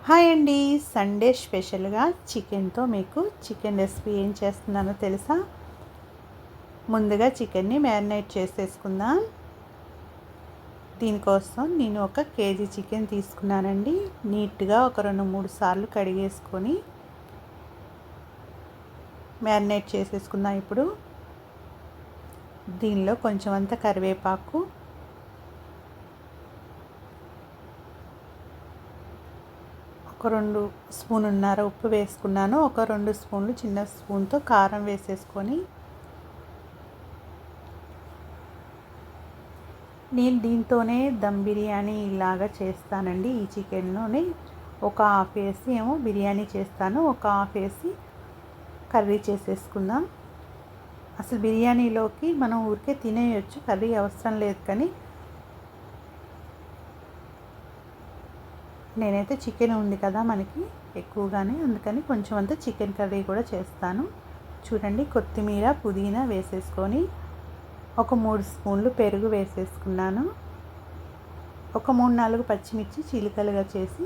Hi అండి. Sunday స్పెషల్గా చికెన్తో మీకు చికెన్ రెసిపీ ఏం చేస్తున్నానో తెలుసా? ముందుగా చికెన్ని మ్యారినేట్ చేసేసుకుందాం. దీనికోసం నేను 1 కేజీ చికెన్ తీసుకున్నానండి. నీట్గా ఒక 2-3 సార్లు కడిగేసుకొని మ్యారినేట్ చేసేసుకుందాం. ఇప్పుడు దీనిలో కొంచెం అంత కరివేపాకు, ఒక 2 స్పూనున్నర ఉప్పు వేసుకున్నాను. ఒక 2 స్పూన్లు చిన్న స్పూన్తో కారం వేసేసుకొని నేను దీంతోనే దమ్ బిర్యానీ ఇలాగా చేస్తానండి. ఈ చికెన్లోనే ఒక హాఫ్ వేసి ఏమో బిర్యానీ చేస్తాను, ఒక హాఫ్ వేసి కర్రీ చేసేసుకుందాం. అసలు బిర్యానీలోకి మనం ఊరికే తినేయొచ్చు, కర్రీ అవసరం లేదు. కానీ నేనైతే చికెన్ ఉంది కదా మనకి ఎక్కువగానే, అందుకని కొంచెం అంత చికెన్ కర్రీ కూడా చేస్తాను. చూడండి, కొత్తిమీర పుదీనా వేసేసుకొని ఒక 3 స్పూన్లు పెరుగు వేసేసుకున్నాను. ఒక 3-4 పచ్చిమిర్చి చీలికలుగా చేసి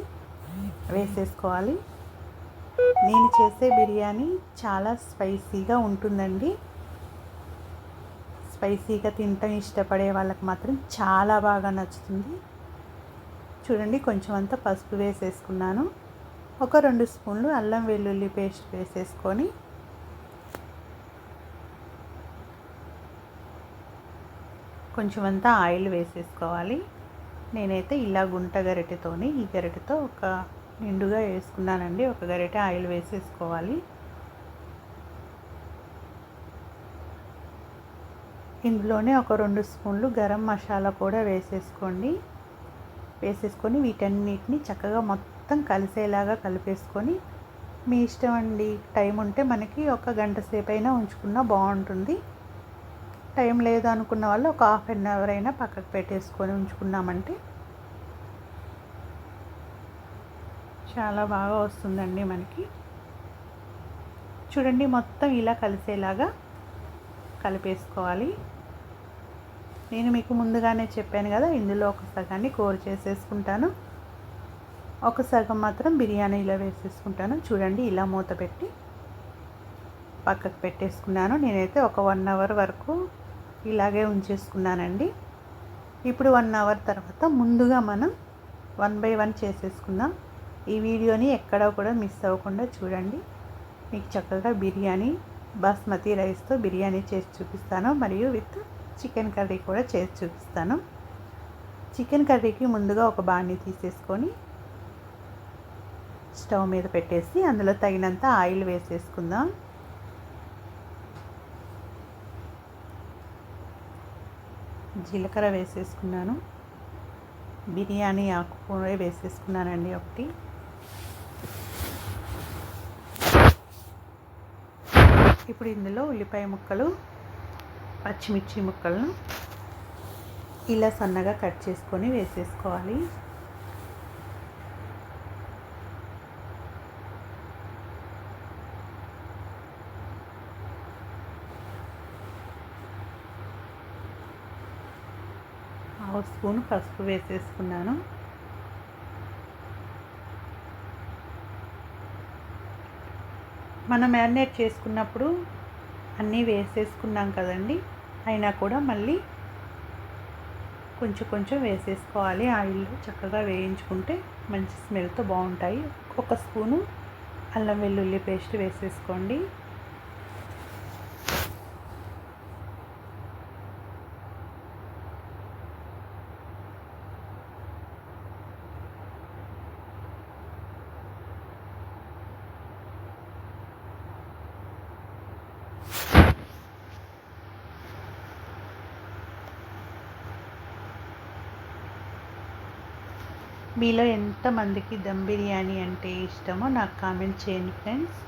వేసేసుకోవాలి. నేను చేసే బిర్యానీ చాలా స్పైసీగా ఉంటుందండి. స్పైసీగా తినటం ఇష్టపడే వాళ్ళకి మాత్రం చాలా బాగా నచ్చుతుంది. చూడండి, కొంచెం అంత పసుపు వేసేసుకున్నాను. ఒక 2 స్పూన్లు అల్లం వెల్లుల్లి పేస్ట్ వేసేసుకొని కొంచెం అంతా ఆయిల్ వేసేసుకోవాలి. నేనైతే ఇలా గుంట గరిటెతోని ఈ గరిటెతో ఒక నిండుగా వేసుకున్నానండి. ఒక గరిటె ఆయిల్ వేసేసుకోవాలి. ఇందులోనే ఒక 2 స్పూన్లు గరం మసాలా కూడా వేసేసుకొని వీటన్నిటిని చక్కగా మొత్తం కలిసేలాగా కలిపేసుకొని, మీ ఇష్టం అండి. టైం ఉంటే మనకి ఒక గంట సేపు అయినా ఉంచుకున్నా బాగుంటుంది. టైం లేదు అనుకున్న వాళ్ళు ఒక హాఫ్ అన్ అవర్ అయినా పక్కకు పెట్టేసుకొని ఉంచుకున్నామంటే చాలా బాగా వస్తుందండి మనకి. చూడండి, మొత్తం ఇలా కలిసేలాగా కలిపేసుకోవాలి. నేను మీకు ముందుగానే చెప్పాను కదా, ఇందులో ఒక సగాన్ని కూర చేసేసుకుంటాను, ఒక సగం మాత్రం బిర్యానీలో వేసేసుకుంటాను. చూడండి, ఇలా మూత పెట్టి పక్కకు పెట్టేసుకున్నాను. నేనైతే ఒక 1 అవర్ వరకు ఇలాగే ఉంచేసుకున్నానండి. ఇప్పుడు 1 అవర్ తర్వాత ముందుగా మనం 1 బై 1 చేసేసుకుందాం. ఈ వీడియోని ఎక్కడా కూడా మిస్ అవ్వకుండా చూడండి. మీకు చక్కగా బిర్యానీ బాస్మతి రైస్తో బిర్యానీ చేసి చూపిస్తాను, మరియు విత్ చికెన్ కర్రీ కూడా చేసి చూపిస్తాను. చికెన్ కర్రీకి ముందుగా ఒక బాణీ తీసేసుకొని స్టవ్ మీద పెట్టేసి అందులో తగినంత ఆయిల్ వేసేసుకుందాం. జీలకర్ర వేసేసుకున్నాను. బిర్యానీ ఆకు కూడా వేసేసుకున్నానండి ఒకటి. ఇప్పుడు ఇందులో ఉల్లిపాయ ముక్కలు, పచ్చిమిర్చి ముక్కలను ఇలా సన్నగా కట్ చేసుకొని వేసేసుకోవాలి. హాఫ్ స్పూన్ పసుపు వేసేసుకున్నాను. మనం మ్యారినేట్ చేసుకున్నప్పుడు అన్నీ వేసేసుకున్నాం కదండి, అయినా కూడా మళ్ళీ కొంచెం కొంచెం వేసేసుకోవాలి. ఆయిల్లో చక్కగా వేయించుకుంటే మంచి స్మెల్తో బాగుంటాయి. ఒక స్పూను అల్లం వెల్లుల్లి పేస్ట్ వేసేసుకోండి. మీలో ఎంతమందికి దమ్ బిర్యానీ అంటే ఇష్టమో నాకు కామెంట్ చేయండి ఫ్రెండ్స్.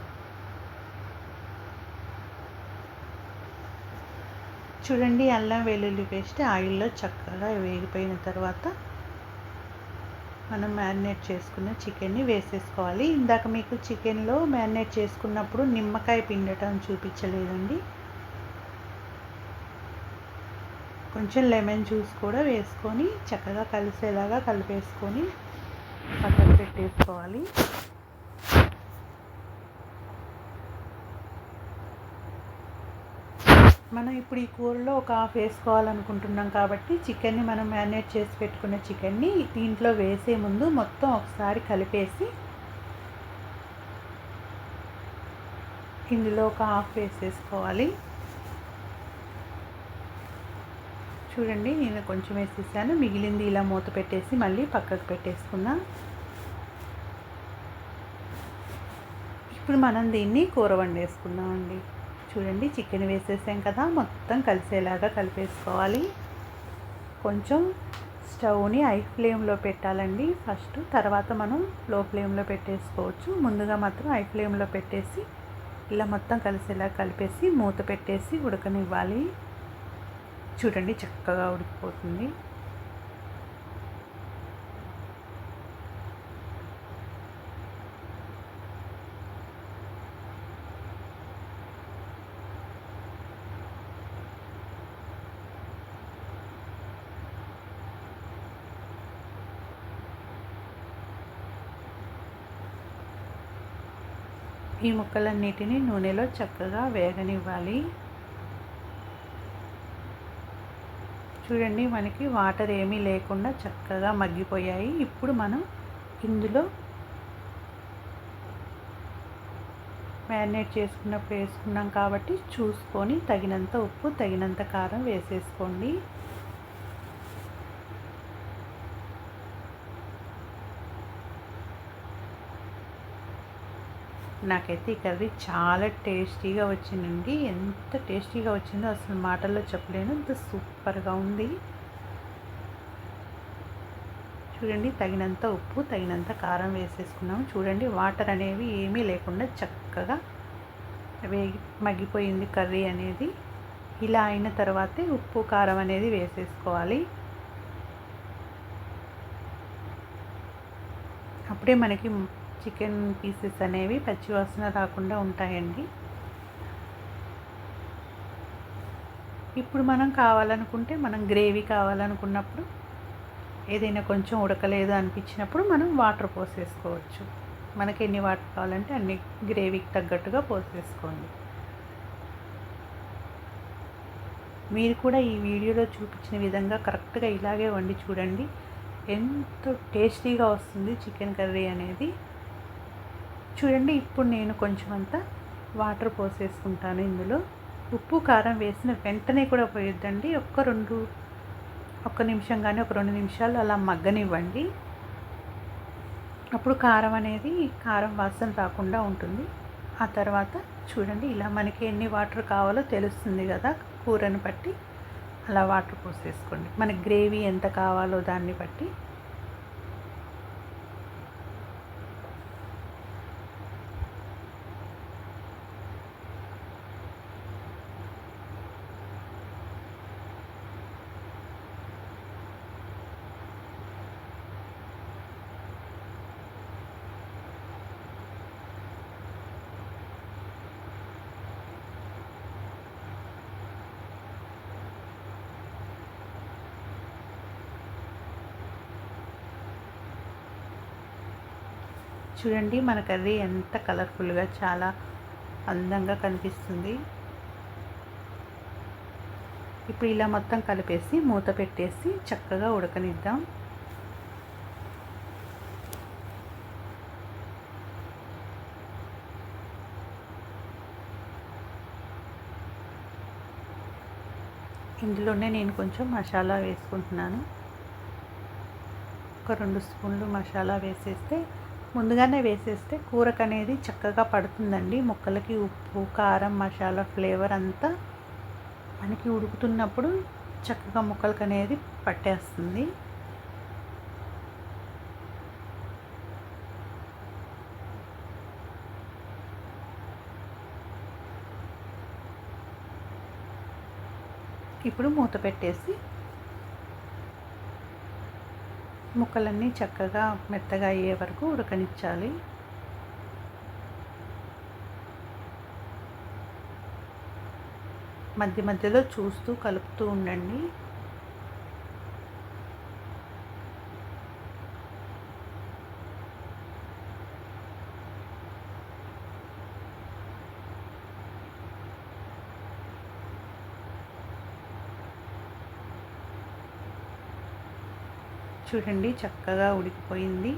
చూడండి, అల్లం వెల్లుల్లి పేస్ట్ ఆయిల్లో చక్కగా వేగిపోయిన తర్వాత మనం మ్యారినేట్ చేసుకున్న చికెన్ని వేసేసుకోవాలి. ఇందాక మీకు చికెన్లో మ్యారినేట్ చేసుకున్నప్పుడు నిమ్మకాయ పిండటం చూపించలేదండి. కొంచెం లెమన్ జ్యూస్ కూడా వేసుకొని చక్కగా కలిసేలాగా కలిపేసుకొని పక్కన పెట్టేసి వేసుకోవాలి. మనం ఇప్పుడు ఈ కూరలో ఒక హాఫ్ వేసుకోవాలనుకుంటున్నాం కాబట్టి చికెన్ని మనం మ్యారినేట్ చేసి పెట్టుకున్న చికెన్ని దీంట్లో వేసే ముందు మొత్తం ఒకసారి కలిపేసి ఇందులో ఒక హాఫ్ వేసేసుకోవాలి. చూడండి, నేను కొంచెం వేసేసాను, మిగిలింది ఇలా మూత పెట్టేసి మళ్ళీ పక్కకు పెట్టేసుకుందాం. ఇప్పుడు మనం దీన్ని కూర వండేసుకుందామండి. చూడండి, చికెన్ వేసేసాం కదా, మొత్తం కలిసేలాగా కలిపేసుకోవాలి. కొంచెం స్టవ్ని హై ఫ్లేమ్లో పెట్టాలండి ఫస్ట్, తర్వాత మనం లో ఫ్లేమ్లో పెట్టేసుకోవచ్చు. ముందుగా మాత్రం హై ఫ్లేమ్లో పెట్టేసి ఇలా మొత్తం కలిసేలా కలిపేసి మూత పెట్టేసి ఉడకనివ్వాలి. చూడండి, చక్కగా ఉడికిపోతుంది. ఈ ముక్కలన్నిటిని నూనెలో చక్కగా వేగనివ్వాలి. చూడండి, మనకి వాటర్ ఏమీ లేకుండా చక్కగా మగ్గిపోయాయి. ఇప్పుడు మనం ఇందులో మ్యారినేట్ చేసుకున్నప్పుడు వేసుకున్నాం కాబట్టి చూసుకొని తగినంత ఉప్పు, తగినంత కారం వేసేసుకోండి. నాకైతే ఈ కర్రీ చాలా టేస్టీగా వచ్చిందండి. ఎంత టేస్టీగా వచ్చిందో అసలు మాటల్లో చెప్పలేను, అంత సూపర్గా ఉంది. చూడండి, తగినంత ఉప్పు, తగినంత కారం వేసేసుకున్నాము. చూడండి, వాటర్ అనేవి ఏమీ లేకుండా చక్కగా మగ్గిపోయింది కర్రీ అనేది. ఇలా అయిన తర్వాతే ఉప్పు కారం అనేది వేసేసుకోవాలి. అప్పుడే మనకి చికెన్ పీసెస్ అనేవి పచ్చివాసన రాకుండా ఉంటాయండి. ఇప్పుడు మనం కావాలనుకుంటే, మనం గ్రేవీ కావాలనుకున్నప్పుడు, ఏదైనా కొంచెం ఉడకలేదు అనిపించినప్పుడు మనం వాటర్ పోసేసుకోవచ్చు. మనకి ఎన్ని వాటర్ కావాలంటే అన్ని గ్రేవీకి తగ్గట్టుగా పోసేసుకోండి. మీరు కూడా ఈ వీడియోలో చూపించిన విధంగా కరెక్ట్గా ఇలాగే వండి చూడండి, ఎంతో టేస్టీగా వస్తుంది చికెన్ కర్రీ అనేది. చూడండి, ఇప్పుడు నేను కొంచెం అంతా వాటర్ పోసేసుకుంటాను. ఇందులో ఉప్పు కారం వేసిన వెంటనే కూడా పోయొద్దండి. ఒక్క నిమిషం కానీ ఒక 2 నిమిషాలు అలా మగ్గనివ్వండి. అప్పుడు కారం వాసన రాకుండా ఉంటుంది. ఆ తర్వాత చూడండి, ఇలా మనకి ఎన్ని వాటర్ కావాలో తెలుస్తుంది కదా, కూరని బట్టి అలా వాటర్ పోసేసుకోండి. మనకి గ్రేవీ ఎంత కావాలో దాన్ని బట్టి. చూడండి, మన కర్రీ ఎంత కలర్ఫుల్గా, చాలా అందంగా కనిపిస్తుంది. ఇప్పుడు ఇలా మొత్తం కలిపేసి మూత పెట్టేసి చక్కగా ఉడకనిద్దాం. ఇందులోనే నేను కొంచెం మసాలా వేసుకుంటున్నాను. ఒక 2 స్పూన్లు మసాలా ముందుగానే వేసేస్తే కూరకు అనేది చక్కగా పడుతుందండి. ముక్కలకి ఉప్పు, కారం, మసాలా ఫ్లేవర్ అంతా మనకి ఉడుకుతున్నప్పుడు చక్కగా ముక్కలకి అనేది పట్టేస్తుంది. ఇప్పుడు మూత పెట్టేసి ముక్కలన్నీ చక్కగా మెత్తగా అయ్యే వరకు ఉడకనిచ్చాలి. మధ్య మధ్యలో చూస్తూ కలుపుతూ ఉండండి. చూడండి చక్కగా ఉడికిపోయింది.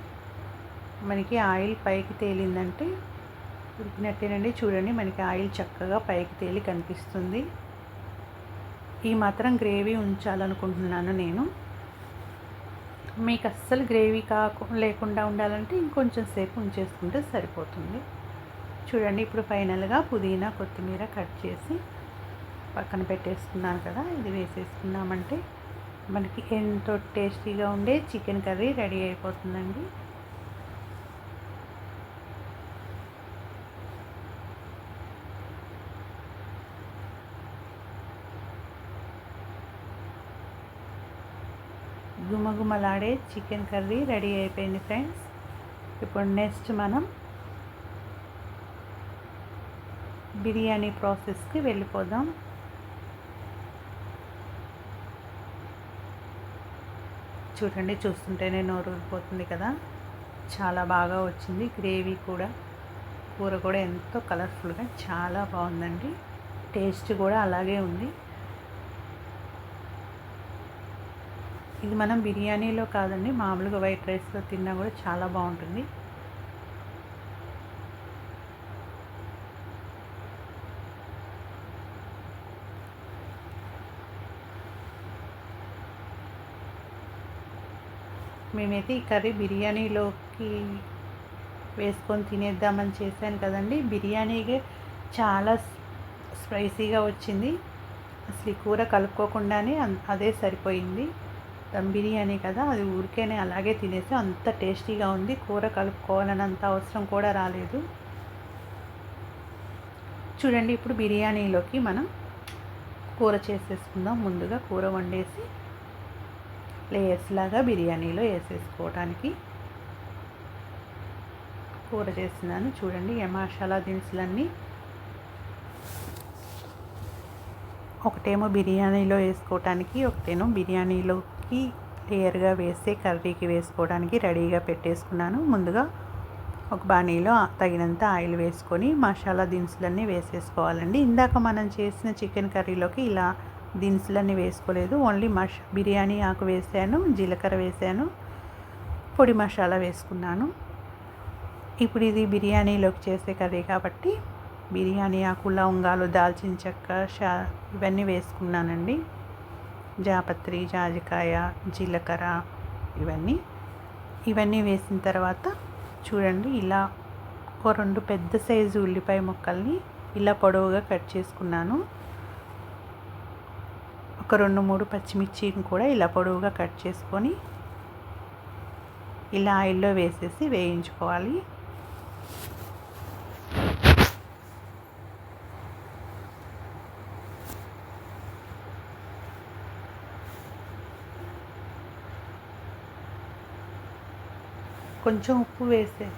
మనకి ఆయిల్ పైకి తేలిందంటే ఉడికినట్టేనండి. చూడండి మనకి ఆయిల్ చక్కగా పైకి తేలి కనిపిస్తుంది. ఈ మాత్రం గ్రేవీ ఉంచాలనుకుంటున్నాను నేను. మీకు అస్సలు గ్రేవీ లేకుండా ఉండాలంటే ఇంకొంచెం సేపు ఉంచేసుకుంటే సరిపోతుంది. చూడండి ఇప్పుడు ఫైనల్గా పుదీనా కొత్తిమీర కట్ చేసి పక్కన పెట్టేసుకున్నాను కదా, ఇది వేసేసుకున్నామంటే మనకి ఎంతో టేస్టీగా ఉండే చికెన్ కర్రీ రెడీ అయిపోతుందండి. గుమగుమలాడే చికెన్ కర్రీ రెడీ అయిపోయింది ఫ్రెండ్స్. ఇప్పుడు నెక్స్ట్ మనం బిర్యానీ ప్రాసెస్కి వెళ్ళిపోదాం. చూడండి చూస్తుంటేనే నోరు ఊరిపోతుంది కదా, చాలా బాగా వచ్చింది. గ్రేవీ కూడా, కూర కూడా ఎంతో కలర్ఫుల్గా చాలా బాగుందండి. టేస్ట్ కూడా అలాగే ఉంది. ఇది మనం బిర్యానీలో కాదండి, మామూలుగా వైట్ రైస్లో తిన్నా కూడా చాలా బాగుంటుంది. మేమైతే ఈ కర్రీ బిర్యానీలోకి వేసుకొని తినేద్దామని చేశాను కదండి. బిర్యానీకి చాలా స్పైసీగా వచ్చింది. అసలు ఈ కూర కలుపుకోకుండానే అదే సరిపోయింది. దమ్ బిర్యానీ కదా, అది ఊరికేనే అలాగే తినేసి అంత టేస్టీగా ఉంది. కూర కలుపుకోవాలన్నంత అవసరం కూడా రాలేదు. చూడండి ఇప్పుడు బిర్యానీలోకి మనం కూర చేసేసుకుందాం. ముందుగా కూర వండేసి లేయర్స్ లాగా బిర్యానీలో వేసేసుకోవడానికి కూర చేస్తున్నాను. చూడండి ఈ మసాలా దినుసులన్నీ ఒకటేమో బిర్యానీలో వేసుకోవటానికి, ఒకటేమో బిర్యానీలోకి లేయర్గా వేసే కర్రీకి వేసుకోవడానికి రెడీగా పెట్టేసుకున్నాను. ముందుగా ఒక బాణీలో తగినంత ఆయిల్ వేసుకొని మసాలా దినుసులన్నీ వేసేసుకోవాలండి. ఇందాక మనం చేసిన చికెన్ కర్రీలోకి ఇలా దినుసులన్నీ వేసుకోలేదు. ఓన్లీ బిర్యానీ ఆకు వేసాను, జీలకర్ర వేసాను, పొడి మసాలా వేసుకున్నాను. ఇప్పుడు ఇది బిర్యానీలోకి చేసే కర్రీ కాబట్టి బిర్యానీ ఆకు, లవంగాలు, దాల్చిన చెక్క, ఇవన్నీ వేసుకున్నానండి. జాపత్రి, జాజికాయ, జీలకర్ర ఇవన్నీ వేసిన తర్వాత చూడండి ఇలా ఒక 2 పెద్ద సైజు ఉల్లిపాయ ముక్కల్ని ఇలా పొడవుగా కట్ చేసుకున్నాను. ఒక 2-3 పచ్చిమిర్చిని కూడా ఇలా పొడవుగా కట్ చేసుకొని ఇలా ఆయిల్లో వేసేసి వేయించుకోవాలి. కొంచెం ఉప్పు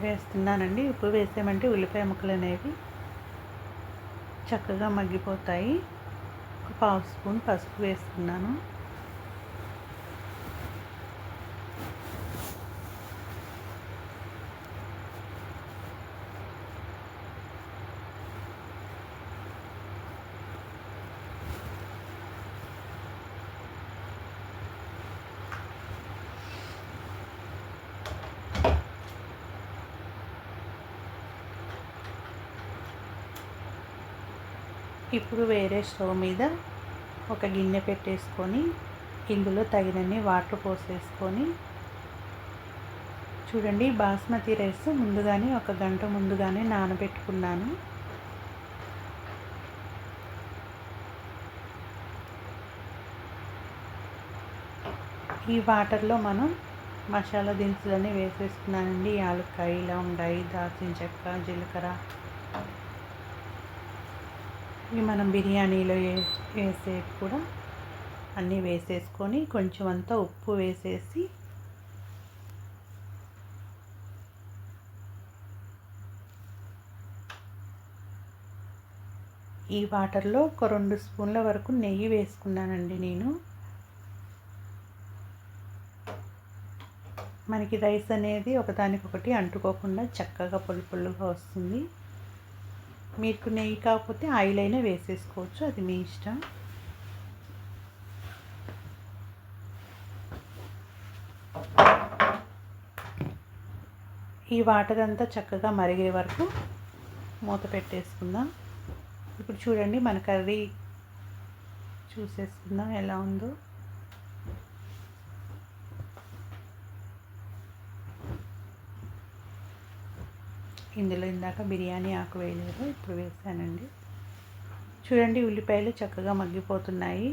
వేస్తున్నానండి. ఉప్పు వేసామంటే ఉల్లిపాయ ముక్కలు అనేవి చక్కగా మగ్గిపోతాయి. ఒక 1/2 స్పూన్ పసుపు వేస్తున్నాను. ఇప్పుడు వేరే స్టవ్ మీద ఒక గిన్నె పెట్టేసుకొని ఇందులో తగినన్ని వాటర్ పోసేసుకొని, చూడండి బాస్మతి రైస్ ముందుగానే 1 గంట ముందుగానే నానబెట్టుకున్నాను. ఈ వాటర్లో మనం మసాలా దినుసులన్నీ వేసేసుకున్నానండి. యాలక్కాయ, లవంగాయి, దాల్చిన చెక్క, జీలకర్ర, ఇవి మనం బిర్యానీలో వేసే కూడా అన్నీ వేసేసుకొని కొంచెం అంతా ఉప్పు వేసేసి ఈ వాటర్లో ఒక 2 స్పూన్ల వరకు నెయ్యి వేసుకున్నానండి నేను. మనకి రైస్ అనేది ఒకదానికొకటి అంటుకోకుండా చక్కగా పొలుగా వస్తుంది. మీకు నెయ్యి కాకపోతే ఆయిల్ అయినా వేసేసుకోవచ్చు, అది మీ ఇష్టం. ఈ వాటర్ అంతా చక్కగా మరిగే వరకు మూత పెట్టేసుకుందాం. ఇప్పుడు చూడండి మన కర్రీ చూసేసుకుందాం ఎలా ఉందో. ఇందులో ఇందాక బిర్యానీ ఆకు వేయలేదు, ఇప్పుడు వేసానండి. చూడండి ఉల్లిపాయలు చక్కగా మగ్గిపోతున్నాయి.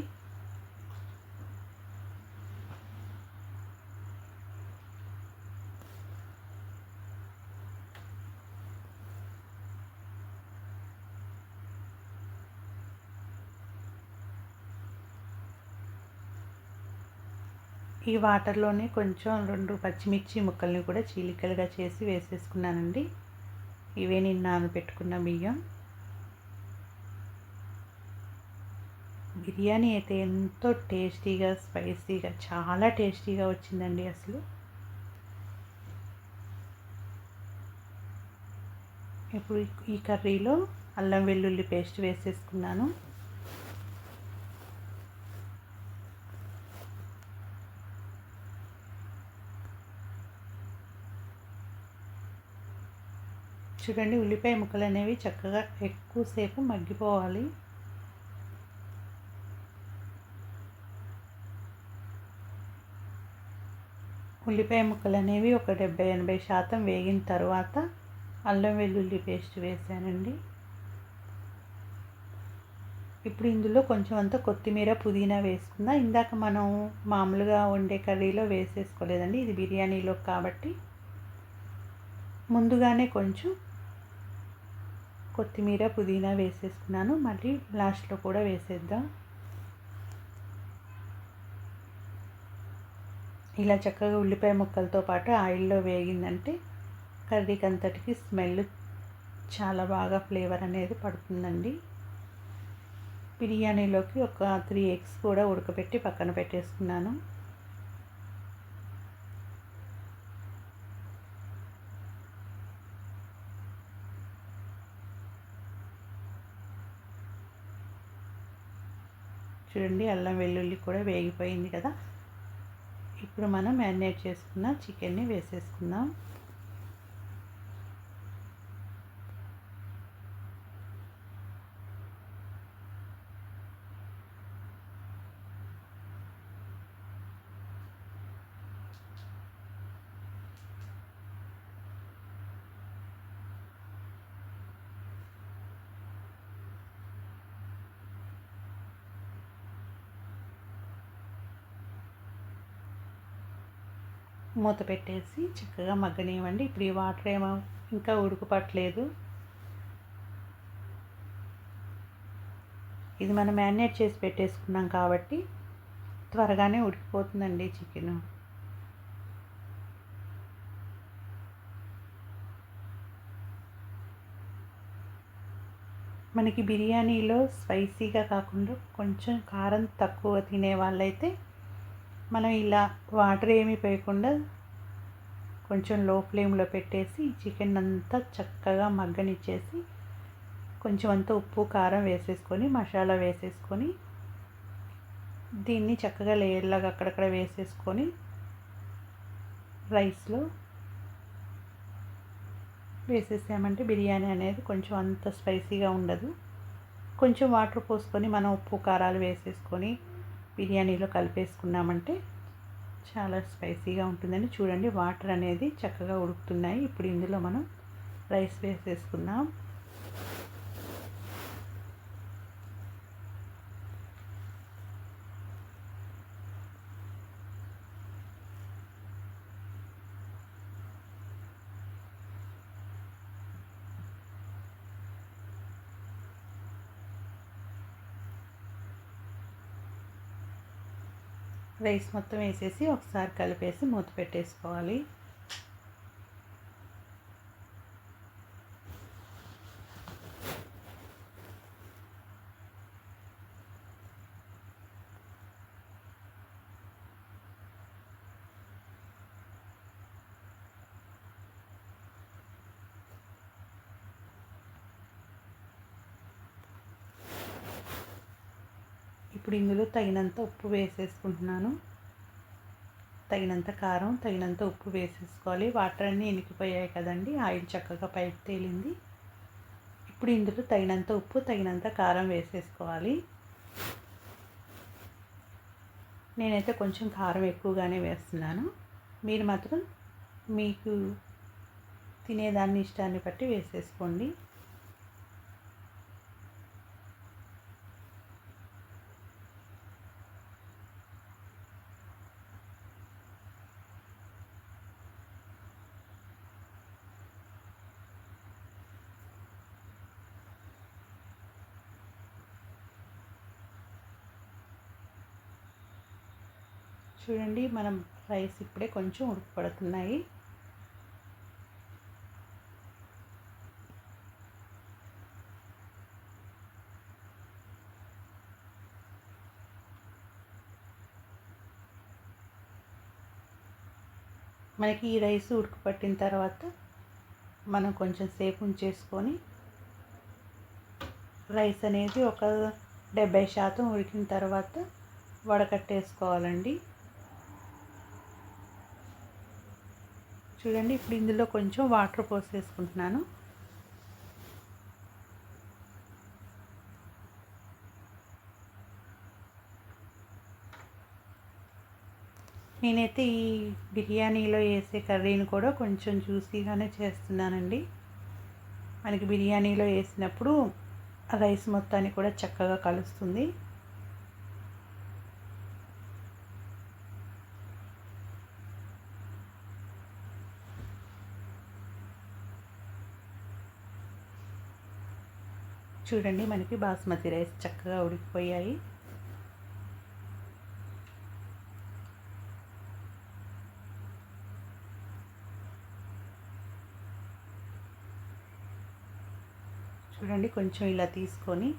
ఈ వాటర్లోనే కొంచెం 2 పచ్చిమిర్చి ముక్కల్ని కూడా చీలికలుగా చేసి వేసేసుకున్నానండి. ఇవే నేను నానబెట్టుకున్న బియ్యం. బిర్యానీ అయితే ఎంతో టేస్టీగా, స్పైసీగా, చాలా టేస్టీగా వచ్చిందండి అసలు. ఇప్పుడు ఈ కర్రీలో అల్లం వెల్లుల్లి పేస్ట్ వేసేసుకున్నాను. చూడండి ఉల్లిపాయ ముక్కలు అనేవి చక్కగా ఎక్కువసేపు మగ్గిపోవాలి. ఉల్లిపాయ ముక్కలు అనేవి ఒక 70-80% వేగిన తర్వాత అల్లం వెల్లుల్లి పేస్ట్ వేసానండి. ఇప్పుడు ఇందులో కొంచెం అంత కొత్తిమీర, పుదీనా వేసుకుందాం. ఇందాక మనం మామూలుగా వండే కర్రీలో వేసేసుకోలేదండి, ఇది బిర్యానీలో కాబట్టి ముందుగానే కొంచెం కొత్తిమీర, పుదీనా వేసేసుకున్నాను. మళ్ళీ లాస్ట్లో కూడా వేసేద్దాం. ఇలా చక్కగా ఉల్లిపాయ ముక్కలతో పాటు ఆయిల్లో వేగిందంటే కర్రీకి అంతటికి స్మెల్ చాలా బాగా ఫ్లేవర్ అనేది పడుతుందండి. బిర్యానీలోకి ఒక 3 ఎగ్స్ కూడా ఉడకబెట్టి పక్కన పెట్టేసుకున్నాను. చూడండి అల్లం వెల్లుల్లి కూడా వేగిపోయింది కదా. ఇప్పుడు మనం మ్యారినేట్ చేసుకున్న చికెన్ని వేసేసుకుందాం. మూత పెట్టేసి చక్కగా మగ్గనివ్వండి. ఇప్పుడు ఈ వాటర్ ఏమో ఇంకా ఉడుకుపట్టలేదు. ఇది మనం మ్యారినేట్ చేసి పెట్టేసుకున్నాం కాబట్టి త్వరగానే ఉడికిపోతుందండి చికెన్. మనకి బిర్యానీలో స్పైసీగా కాకుండా కొంచెం కారం తక్కువ తినే వాళ్ళైతే మనం ఇలా వాటర్ ఏమీ పోయకుండా కొంచెం లో ఫ్లేమ్లో పెట్టేసి చికెన్ అంతా చక్కగా మగ్గనిచ్చేసి కొంచెం అంతా ఉప్పు, కారం వేసేసుకొని, మసాలా వేసేసుకొని దీన్ని చక్కగా లేయర్లాగా అక్కడక్కడ వేసేసుకొని రైస్లో వేసేసామంటే బిర్యానీ అనేది కొంచెం అంత స్పైసీగా ఉండదు. కొంచెం వాటర్ పోసుకొని మనం ఉప్పు, కారాలు వేసేసుకొని బిర్యానీలో కలిపేసుకున్నామంటే చాలా స్పైసీగా ఉంటుందండి. చూడండి వాటర్ అనేది చక్కగా ఉడుకుతున్నాయి. ఇప్పుడు ఇందులో మనం రైస్ వేసేసుకుందాం. రైస్ మొత్తం వేసేసి ఒకసారి కలిపేసి మూత పెట్టేసుకోవాలి. ఇప్పుడు ఇందులో తగినంత ఉప్పు వేసేసుకుంటున్నాను. తగినంత కారం, తగినంత ఉప్పు వేసేసుకోవాలి. వాటర్ అన్నీ ఇనికిపోయాయి కదండి, ఆయిల్ చక్కగా పైకి తేలింది. ఇప్పుడు ఇందులో తగినంత ఉప్పు, తగినంత కారం వేసేసుకోవాలి. నేనైతే కొంచెం కారం ఎక్కువగానే వేస్తున్నాను. మీరు మాత్రం మీకు తినేదాన్ని ఇష్టాన్ని బట్టి వేసేసుకోండి. చూడండి, మనం రైస్ ఇప్పుడే కొంచెం ఉడకపడుతున్నాయి. మనకి ఈ రైస్ ఉడకపట్టిన తర్వాత మనం కొంచెం సేపు ఉంచేసుకొని రైస్ అనేది ఒక 70% ఉడికిన తర్వాత వడకట్టేసుకోవాలండి. చూడండి, ఇప్పుడు ఇందులో కొంచెం వాటర్ పోసేసుకుంటున్నాను. నేనైతే ఈ బిర్యానీలో వేసే కర్రీని కూడా కొంచెం జ్యూసీగానే చేస్తున్నానండి. మనకి బిర్యానీలో వేసినప్పుడు రైస్ మొత్తాన్ని కూడా చక్కగా కలుస్తుంది. చూడండి, మనకి బాస్మతి రైస్ చక్కగా ఉడికిపోయాయి. చూడండి, కొంచెం ఇలా తీసుకొని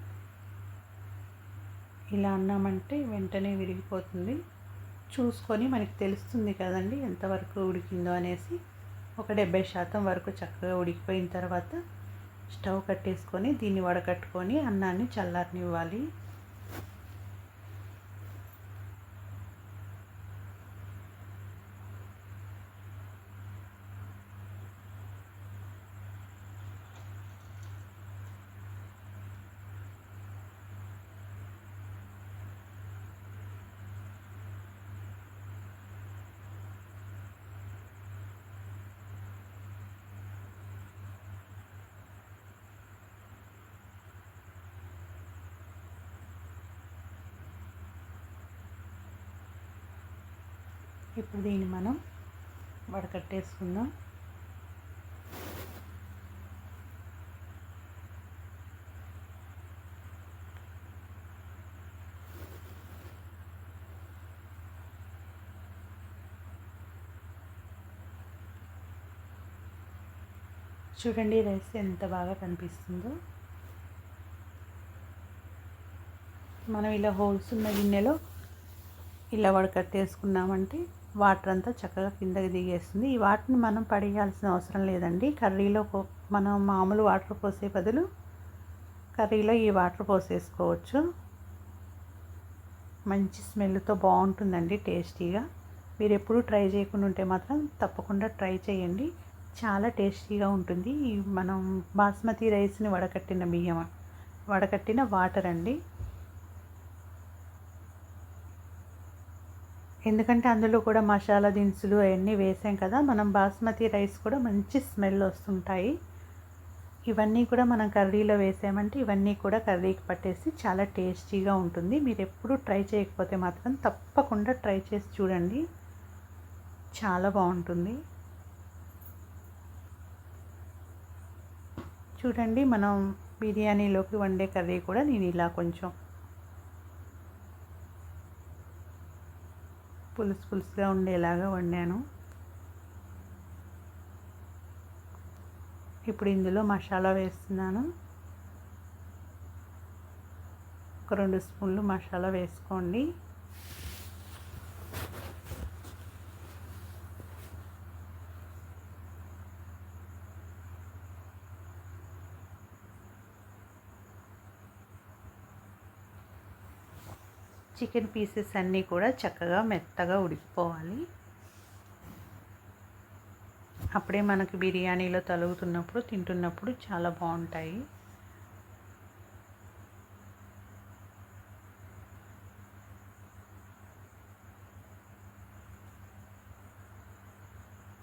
ఇలా అన్నామంటే వెంటనే విరిగిపోతుంది. చూసుకొని మనకి తెలుస్తుంది కదండి ఎంతవరకు ఉడికిందో అనేసి. ఒక 70% వరకు చక్కగా ఉడికిపోయిన తర్వాత స్టవ్ కట్టేసుకొని దీన్ని వడకట్టుకొని అన్నాన్ని చల్లారనివ్వాలి. ఇప్పుడు దీన్ని మనం వడకట్టేసుకుందాం. చూడండి, రైస్ ఎంత బాగా కనిపిస్తుందో. మనం ఇలా హోల్స్ ఉన్న గిన్నెలో ఇలా వడకట్టేసుకున్నామంటే వాటర్ అంతా చక్కగా కిందకి దిగేస్తుంది. ఈ వాటర్ని మనం పడేయాల్సిన అవసరం లేదండి. కర్రీలో మనం మామూలు వాటర్ పోసే బదులు కర్రీలో ఈ వాటర్ పోసేసుకోవచ్చు. మంచి స్మెల్తో బాగుంటుందండి, టేస్టీగా. మీరు ఎప్పుడూ ట్రై చేయకుండా ఉంటే మాత్రం తప్పకుండా ట్రై చేయండి. చాలా టేస్టీగా ఉంటుంది. మనం బాస్మతి రైస్ని వడకట్టిన వాటర్ అండి. ఎందుకంటే అందులో కూడా మసాలా దినుసులు అవన్నీ వేసాం కదా, మనం బాస్మతి రైస్ కూడా మంచి స్మెల్ వస్తుంటాయి. ఇవన్నీ కూడా మనం కర్రీలో వేసామంటే ఇవన్నీ కూడా కర్రీకి పట్టేసి చాలా టేస్టీగా ఉంటుంది. మీరు ఎప్పుడూ ట్రై చేయకపోతే మాత్రం తప్పకుండా ట్రై చేసి చూడండి, చాలా బాగుంటుంది. చూడండి, మనం బిర్యానీలోకి వండే కర్రీ కూడా నేను ఇలా కొంచెం పులుసుగా ఉండేలాగా వండాను. ఇప్పుడు ఇందులో మసాలా వేస్తున్నాను. ఒక 2 స్పూన్లు మసాలా వేసుకోండి. చికెన్ పీసెస్ అన్నీ కూడా చక్కగా మెత్తగా ఉడికిపోవాలి. అప్పుడే మనకి బిర్యానీలో తలుగుతున్నప్పుడు తింటున్నప్పుడు చాలా బాగుంటాయి.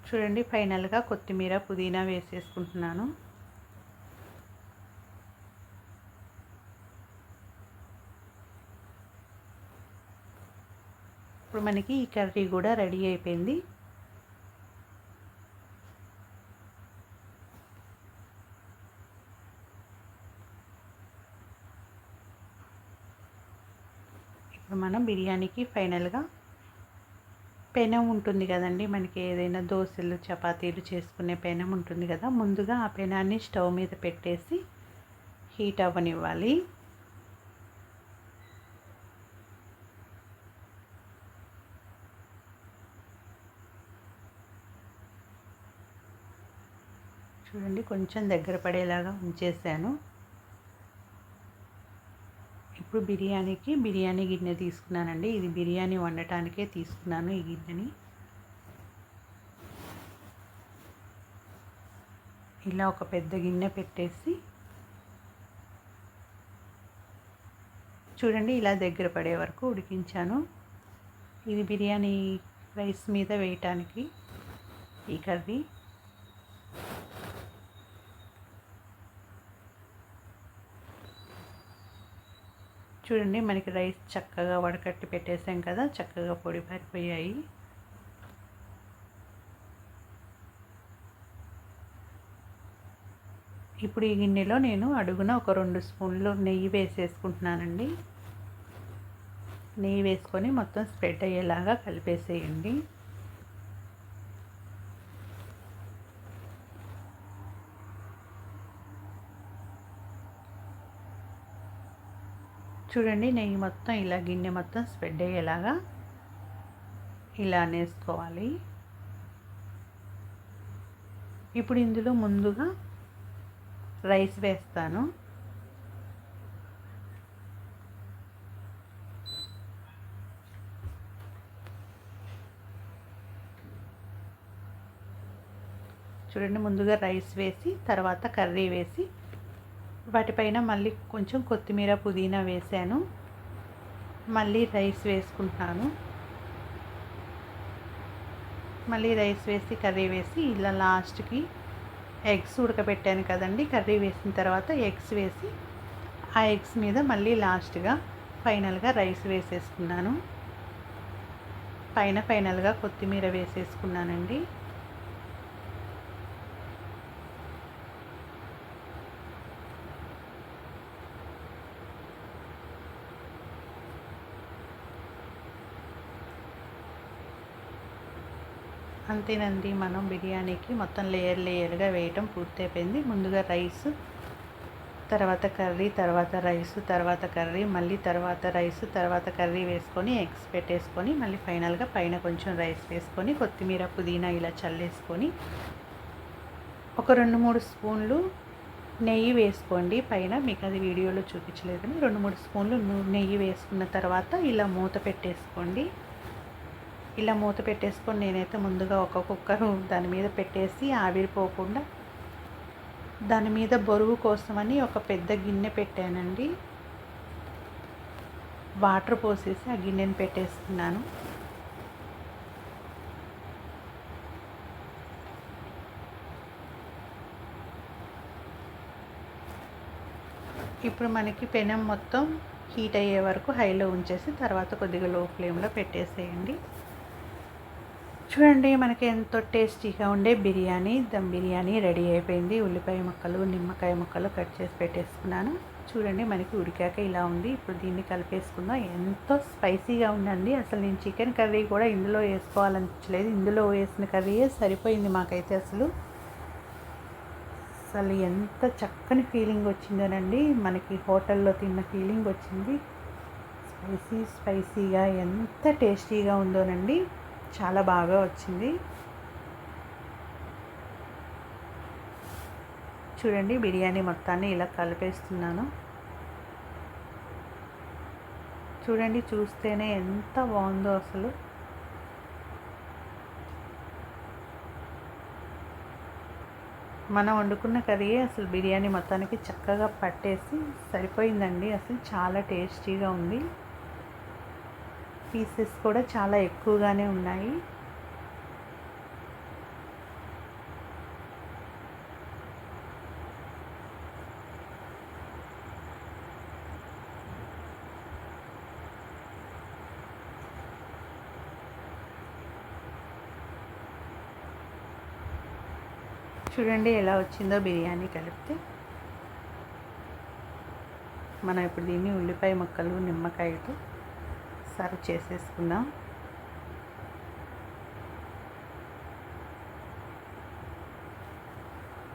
చూడండి ఫైనల్గా కొత్తిమీర పుదీనా వేసేసుకుంటున్నాను. ఇప్పుడు మనకి ఈ కర్రీ కూడా రెడీ అయిపోయింది. ఇప్పుడు మనం బిర్యానీకి ఫైనల్గా పెనం ఉంటుంది కదండి, మనకి ఏదైనా దోశలు చపాతీలు చేసుకునే పెనం ఉంటుంది కదా, ముందుగా ఆ పెనాన్ని స్టవ్ మీద పెట్టేసి హీట్ అవ్వనివ్వాలి. చూడండి కొంచెం దగ్గర పడేలాగా ఉంచేసాను. ఇప్పుడు బిర్యానీ గిన్నె తీసుకున్నానండి. ఇది బిర్యానీ వండటానికే తీసుకున్నాను ఈ గిన్నెని. ఇలా ఒక పెద్ద గిన్నె పెట్టేసి చూడండి ఇలా దగ్గర పడే వరకు ఉడికించాను. ఇది బిర్యానీ రైస్ మీద వేయటానికి ఈ కర్రీ. చూడండి మనకి రైస్ చక్కగా వడకట్టి పెట్టేసాం కదా, చక్కగా పొడి పారిపోయాయి. ఇప్పుడు ఈ గిన్నెలో నేను అడుగున ఒక 2 స్పూన్లు నెయ్యి వేసేసుకుంటున్నానండి. నెయ్యి వేసుకొని మొత్తం స్ప్రెడ్ అయ్యేలాగా కలిపేసేయండి. చూడండి నెయ్యి మొత్తం ఇలా గిన్నె మొత్తం స్ప్రెడ్ అయ్యేలాగా ఇలా నేసుకోవాలి. ఇప్పుడు ఇందులో ముందుగా రైస్ వేస్తాను. చూడండి ముందుగా రైస్ వేసి తర్వాత కర్రీ వేసి వాటిపైన మళ్ళీ కొంచెం కొత్తిమీర పుదీనా వేసాను. మళ్ళీ రైస్ వేసుకుంటున్నాను. మళ్ళీ రైస్ వేసి కర్రీ వేసి ఇలా లాస్ట్కి ఎగ్స్ ఉడకబెట్టాను కదండి, కర్రీ వేసిన తర్వాత ఎగ్స్ వేసి ఆ ఎగ్స్ మీద మళ్ళీ లాస్ట్గా ఫైనల్గా రైస్ వేసేసుకున్నాను. ఫైనల్గా కొత్తిమీర వేసేసుకున్నానండి. అంతేనండి, మనం బిర్యానీకి మొత్తం లేయర్గా వేయటం పూర్తయిపోయింది. ముందుగా రైస్, తర్వాత కర్రీ, తర్వాత రైస్, తర్వాత కర్రీ, మళ్ళీ తర్వాత రైస్, తర్వాత కర్రీ వేసుకొని ఎగ్స్ పెట్టేసుకొని మళ్ళీ ఫైనల్గా పైన కొంచెం రైస్ వేసుకొని కొత్తిమీర పుదీనా ఇలా చల్లేసుకొని ఒక 2-3 స్పూన్లు నెయ్యి వేసుకోండి పైన. మీకు అది వీడియోలో చూపించలేదు కానీ 2-3 స్పూన్లు నెయ్యి వేసుకున్న తర్వాత ఇలా మూత పెట్టేసుకోండి. ఇలా మూత పెట్టేసుకొని నేనైతే ముందుగా ఒక కుక్కర్ దాని మీద పెట్టేసి ఆవిరిపోకుండా దాని మీద బరువు కోసమని ఒక పెద్ద గిన్నె పెట్టానండి. వాటర్ పోసేసి ఆ గిన్నెని పెట్టేసుకున్నాను. ఇప్పుడు మనకి పెనం మొత్తం హీట్ అయ్యే వరకు హైలో ఉంచేసి తర్వాత కొద్దిగా లో ఫ్లేమ్లో పెట్టేసేయండి. చూడండి మనకి ఎంతో టేస్టీగా ఉండే దమ్ బిర్యానీ రెడీ అయిపోయింది. ఉల్లిపాయ ముక్కలు, నిమ్మకాయ ముక్కలు కట్ చేసి పెట్టేసుకున్నాను. చూడండి మనకి ఉడికాక ఇలా ఉంది. ఇప్పుడు దీన్ని కలిపేసుకుందాం. ఎంతో స్పైసీగా ఉందండి. అసలు నేను చికెన్ కర్రీ కూడా ఇందులో వేసుకోవాలనిపించలేదు, ఇందులో వేసిన కర్రీయే సరిపోయింది మాకైతే. అసలు ఎంత చక్కని ఫీలింగ్ వచ్చిందోనండి, మనకి హోటల్లో తిన్న ఫీలింగ్ వచ్చింది. స్పైసీగా ఎంత టేస్టీగా ఉందోనండి, చాలా బాగా వచ్చింది. చూడండి బిర్యానీ మొత్తాన్ని ఇలా కలిపేస్తున్నాను. చూడండి చూస్తేనే ఎంత బాగుందో అసలు. మనం వండుకున్న కర్రీ అసలు బిర్యానీ మొత్తానికి చక్కగా పట్టేసి సరిపోయిందండి. అసలు చాలా టేస్టీగా ఉంది. పీసెస్ కూడా చాలా ఎక్కువగానే ఉన్నాయి. చూడండి ఎలా వచ్చిందో బిర్యానీ కలిపితే. మనం ఇప్పుడు దీన్ని ఉల్లిపాయ ముక్కలు నిమ్మకాయతో సర్వ్ చేసేసుకుందాం.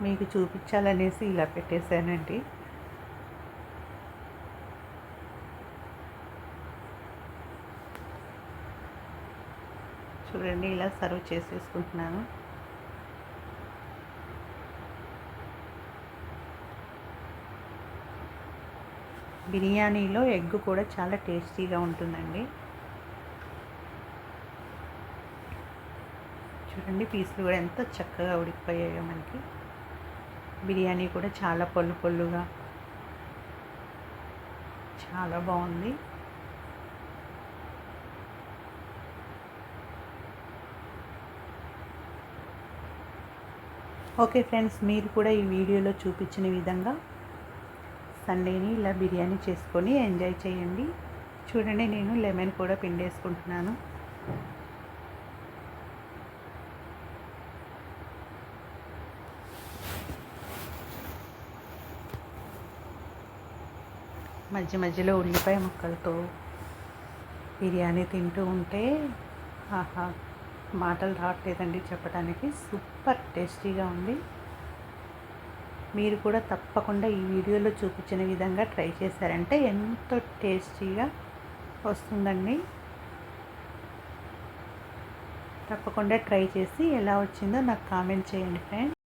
మీకు చూపించాలనేసి ఇలా పెట్టేశానండి. చూడండి ఇలా సర్వ్ చేసేసుకుంటున్నాను. బిర్యానీలో ఎగ్ కూడా చాలా టేస్టీగా ఉంటుందండి. చూడండి పీసులు కూడా ఎంత చక్కగా ఉడికిపోయాయో మనకి. బిర్యానీ కూడా చాలా పొల్లు పొల్లుగా చాలా బాగుంది. ఓకే ఫ్రెండ్స్, మీరు కూడా ఈ వీడియోలో చూపించిన విధంగా సండేని ఇలా బిర్యానీ చేసుకొని ఎంజాయ్ చేయండి. చూడండి నేను లెమన్ కూడా పిండేసుకుంటున్నాను. మధ్య మధ్యలో ఉల్లిపాయ ముక్కలతో బిర్యానీ తింటూ ఉంటే ఆహా, మాటలు రావట్లేదండి చెప్పడానికి. సూపర్ టేస్టీగా ఉంది. మీరు కూడా తప్పకుండా ఈ వీడియోలో చూపించిన విధంగా ట్రై చేశారంటే ఎంతో టేస్టీగా వస్తుందండి. తప్పకుండా ట్రై చేసి ఎలా వచ్చిందో నాకు కామెంట్ చేయండి ఫ్రెండ్స్.